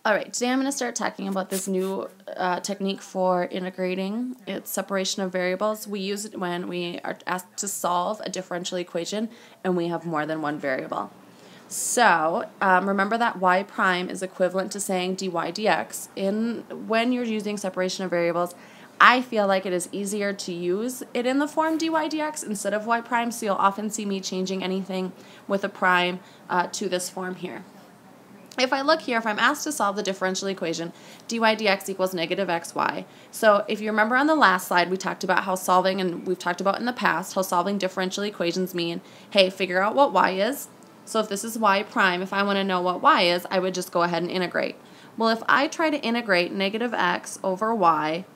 All right, today I'm going to start talking about this new technique for integrating. It's separation of variables. We use it when we are asked to solve a differential equation and we have more than one variable. So remember that y prime is equivalent to saying dy dx. When you're using separation of variables, I feel like it is easier to use it in the form dy dx instead of y prime, so you'll often see me changing anything with a prime to this form here. If I look here, if I'm asked to solve the differential equation, dy dx equals negative xy. So if you remember on the last slide, we talked about how solving, and we've talked about in the past, how solving differential equations mean, hey, figure out what y is. So if this is y prime, if I want to know what y is, I would just go ahead and integrate. Well, if I try to integrate negative x over y,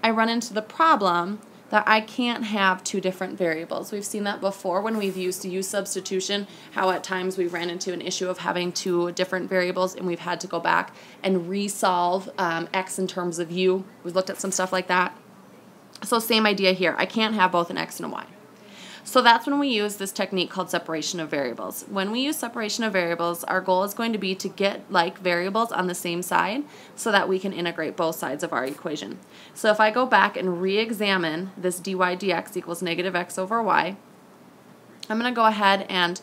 I run into the problem that I can't have two different variables. We've seen that before when we've used u substitution, how at times we ran into an issue of having two different variables and we've had to go back and resolve x in terms of u. We've looked at some stuff like that. So same idea here. I can't have both an x and a y. So that's when we use this technique called separation of variables. When we use separation of variables, our goal is going to be to get like variables on the same side so that we can integrate both sides of our equation. So if I go back and re-examine this dy dx equals negative x over y, I'm going to go ahead and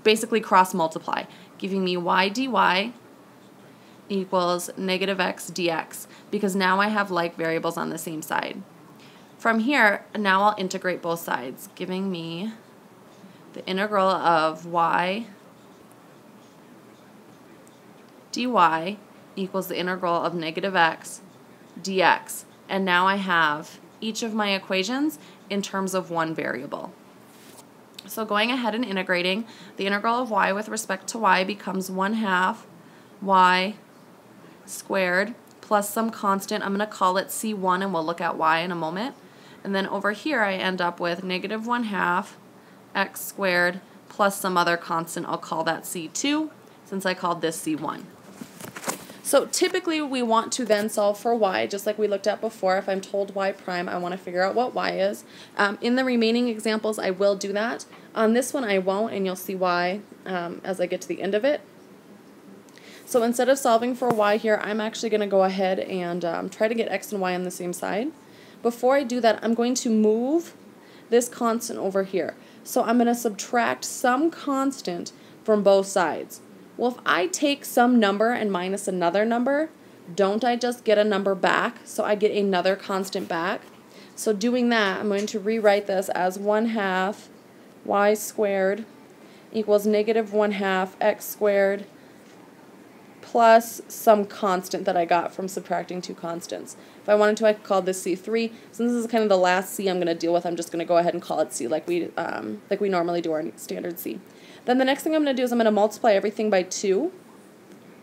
basically cross multiply, giving me y dy equals negative x dx, because now I have like variables on the same side. From here, now I'll integrate both sides, giving me the integral of y dy equals the integral of negative x dx. And now I have each of my equations in terms of one variable. So going ahead and integrating, the integral of y with respect to y becomes 1/2 y squared plus some constant. I'm going to call it c1, and we'll look at y in a moment. And then over here I end up with negative 1/2 x squared plus some other constant. I'll call that c2 since I called this c1. So typically we want to then solve for y, just like we looked at before. If I'm told y prime, I want to figure out what y is. In the remaining examples I will do that. On this one I won't, and you'll see why as I get to the end of it. So instead of solving for y here, I'm actually going to go ahead and try to get x and y on the same side. Before I do that, I'm going to move this constant over here. So I'm going to subtract some constant from both sides. Well, if I take some number and minus another number, don't I just get a number back? So I get another constant back. So doing that, I'm going to rewrite this as 1/2 y squared equals negative 1/2 x squared plus some constant that I got from subtracting two constants. If I wanted to, I could call this C3. Since this is kind of the last C I'm going to deal with, I'm just going to go ahead and call it C like we normally do our standard C. Then the next thing I'm going to do is I'm going to multiply everything by 2.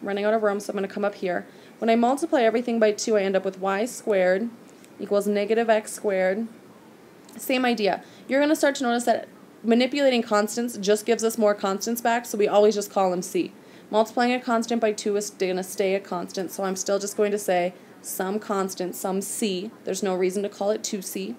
I'm running out of room, so I'm going to come up here. When I multiply everything by 2, I end up with y squared equals negative x squared. Same idea. You're going to start to notice that manipulating constants just gives us more constants back, so we always just call them C. Multiplying a constant by 2 is going to stay a constant, so I'm still just going to say some constant, some c. There's no reason to call it 2c.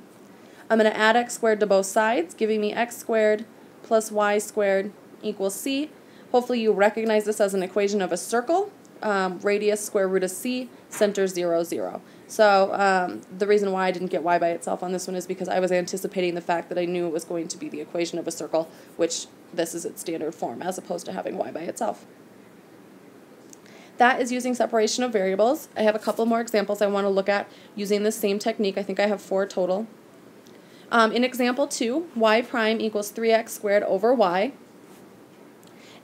I'm going to add x squared to both sides, giving me x squared plus y squared equals c. Hopefully you recognize this as an equation of a circle. Radius square root of c, center 0, 0. So the reason why I didn't get y by itself on this one is because I was anticipating the fact that I knew it was going to be the equation of a circle, which this is its standard form, as opposed to having y by itself. That is using separation of variables. I have a couple more examples I want to look at using the same technique. I think I have 4 total. In example 2, y prime equals 3x squared over y.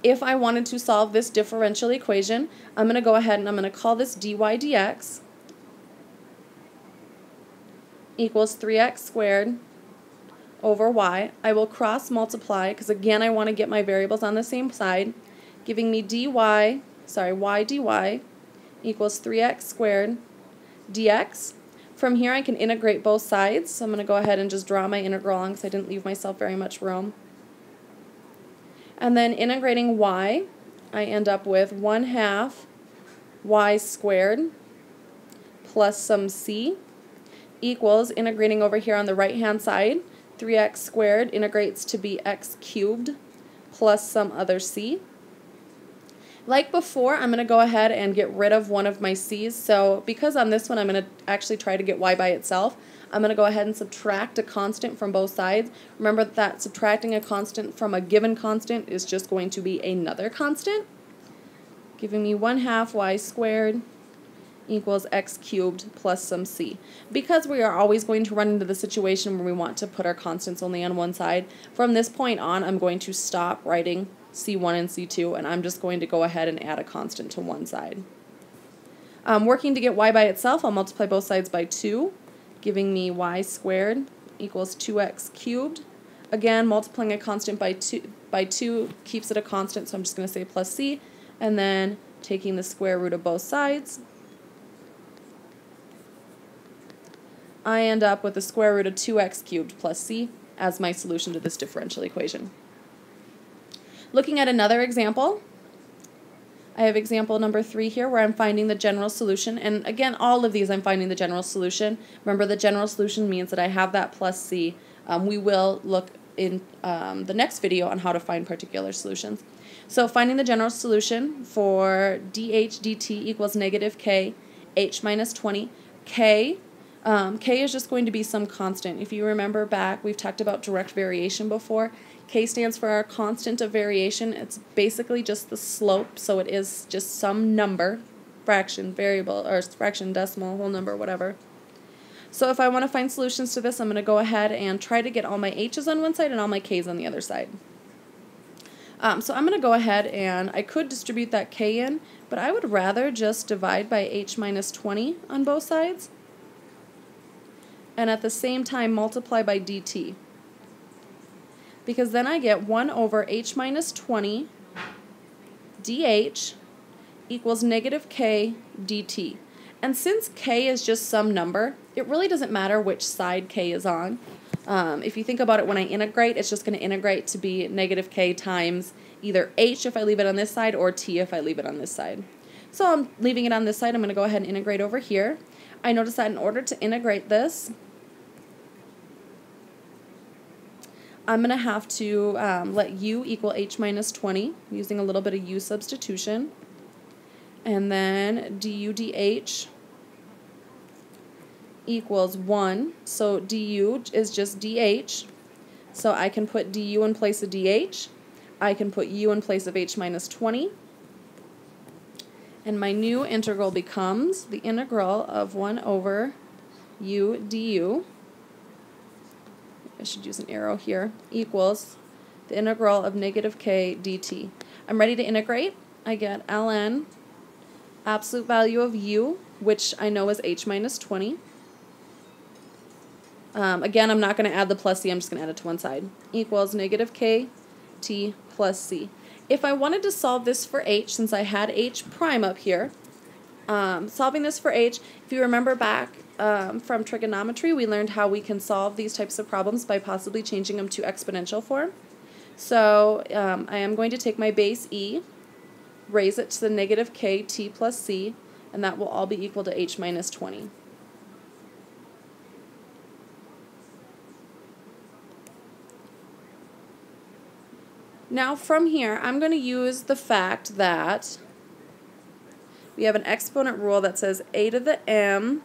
If I wanted to solve this differential equation, I'm going to go ahead and I'm going to call this dy dx equals 3x squared over y. I will cross multiply because again I want to get my variables on the same side, giving me y dy equals 3x squared dx. From here I can integrate both sides, so I'm going to go ahead and just draw my integral on because I didn't leave myself very much room. And then integrating y, I end up with 1/2 y squared plus some c equals, integrating over here on the right hand side, 3x squared integrates to be x cubed plus some other c. Like before, I'm going to go ahead and get rid of one of my c's. So because on this one I'm going to actually try to get y by itself, I'm going to go ahead and subtract a constant from both sides. Remember that subtracting a constant from a given constant is just going to be another constant, giving me 1/2 y squared equals x cubed plus some c. Because we are always going to run into the situation where we want to put our constants only on one side, from this point on I'm going to stop writing c1 and c2, and I'm just going to go ahead and add a constant to one side. Working to get y by itself, I'll multiply both sides by 2, giving me y squared equals 2x cubed. Again, multiplying a constant by 2 keeps it a constant, so I'm just going to say plus c, and then taking the square root of both sides, I end up with the square root of 2x cubed plus c as my solution to this differential equation. Looking at another example, I have example number 3 here where I'm finding the general solution, and again all of these I'm finding the general solution. Remember, the general solution means that I have that plus c. We will look in the next video on how to find particular solutions. So finding the general solution for dh dt equals negative k h minus 20. K is just going to be some constant. If you remember back, we've talked about direct variation before. K stands for our constant of variation. It's basically just the slope, so it is just some number, fraction, variable, or fraction, decimal, whole number, whatever. So if I want to find solutions to this, I'm going to go ahead and try to get all my h's on one side and all my k's on the other side. So I'm going to go ahead and I could distribute that k in, but I would rather just divide by h minus 20 on both sides, and at the same time multiply by dt. Because then I get 1 over h minus 20 dh equals negative k dt. And since k is just some number, it really doesn't matter which side k is on. If you think about it, when I integrate, it's just going to integrate to be negative k times either h if I leave it on this side or t if I leave it on this side. So I'm leaving it on this side. I'm going to go ahead and integrate over here. I notice that in order to integrate this, I'm going to have to let u equal h minus 20 using a little bit of u substitution. And then du dh equals 1. So du is just dh. So I can put du in place of dh. I can put u in place of h minus 20. And my new integral becomes the integral of 1 over u du. I should use an arrow here, equals the integral of negative k dt. I'm ready to integrate. I get ln absolute value of u, which I know is h minus 20. Again, I'm not going to add the plus c, I'm just going to add it to one side, equals negative k t plus c. If I wanted to solve this for h, since I had h prime up here, solving this for h, if you remember back from trigonometry, we learned how we can solve these types of problems by possibly changing them to exponential form. So I am going to take my base e, raise it to the negative k t plus c, and that will all be equal to h minus 20. Now from here, I'm going to use the fact that we have an exponent rule that says a to the m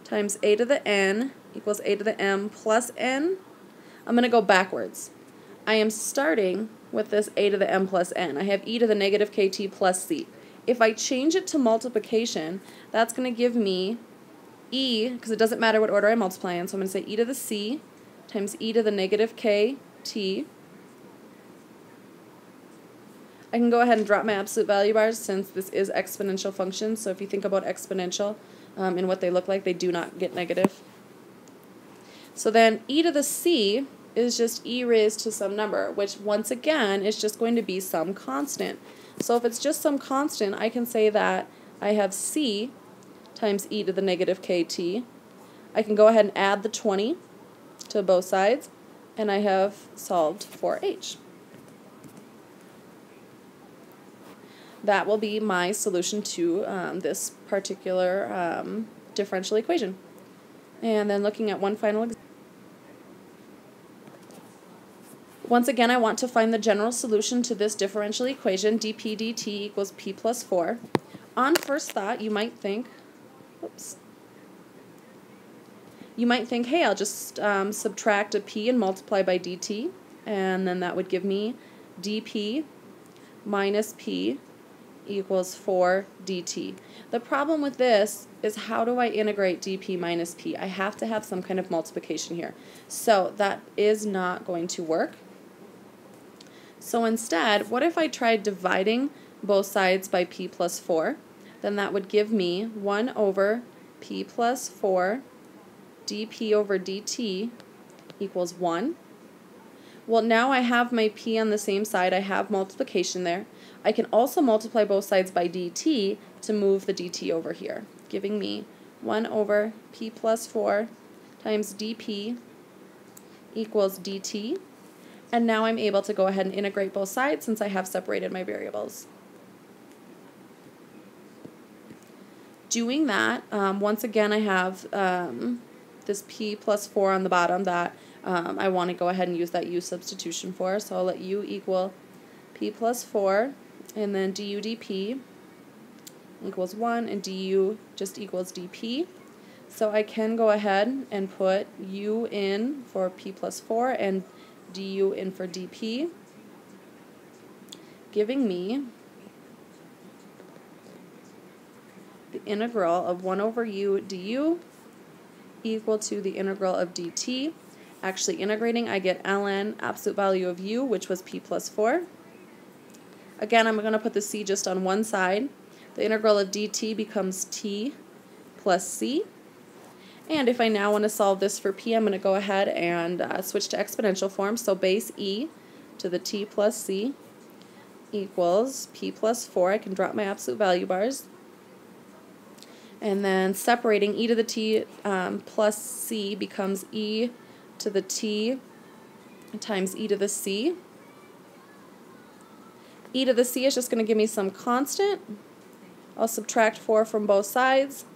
times a to the n equals a to the m plus n. I'm going to go backwards. I am starting with this a to the m plus n. I have e to the negative kt plus c. If I change it to multiplication, that's going to give me e, because it doesn't matter what order I multiply in, so I'm going to say e to the c times e to the negative kt. I can go ahead and drop my absolute value bars since this is exponential functions, so if you think about exponential and what they look like, they do not get negative. So then e to the c is just e raised to some number, which once again is just going to be some constant. So if it's just some constant, I can say that I have c times e to the negative kt. I can go ahead and add the 20 to both sides, and I have solved for h. That will be my solution to this particular differential equation. And then looking at one final example. Once again, I want to find the general solution to this differential equation, dp dt equals p plus 4. On first thought, you might think, hey, I'll just subtract a p and multiply by dt, and then that would give me dp minus p equals 4 dt. The problem with this is, how do I integrate dp minus p? I have to have some kind of multiplication here. So that is not going to work. So instead, what if I tried dividing both sides by p plus 4? Then that would give me 1 over p plus 4 dp over dt equals 1. Well, now I have my p on the same side. I have multiplication there. I can also multiply both sides by dt to move the dt over here, giving me 1 over p plus 4 times dp equals dt. And now I'm able to go ahead and integrate both sides since I have separated my variables. Doing that, once again I have this p plus 4 on the bottom that I want to go ahead and use that u substitution for. So I'll let u equal p plus 4, and then du dp equals 1, and du just equals dp. So I can go ahead and put u in for p plus 4 and du in for dp, giving me the integral of 1 over u du equal to the integral of dt. Actually integrating, I get ln absolute value of u, which was p plus 4. Again, I'm going to put the c just on one side. The integral of dt becomes t plus c. And if I now want to solve this for p, I'm going to go ahead and switch to exponential form. So base e to the t plus c equals p plus 4. I can drop my absolute value bars. And then separating, e to the t plus c becomes e to the t times e to the c. E to the c is just going to give me some constant. I'll subtract 4 from both sides,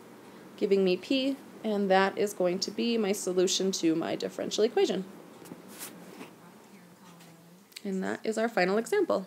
giving me p, and that is going to be my solution to my differential equation. And that is our final example.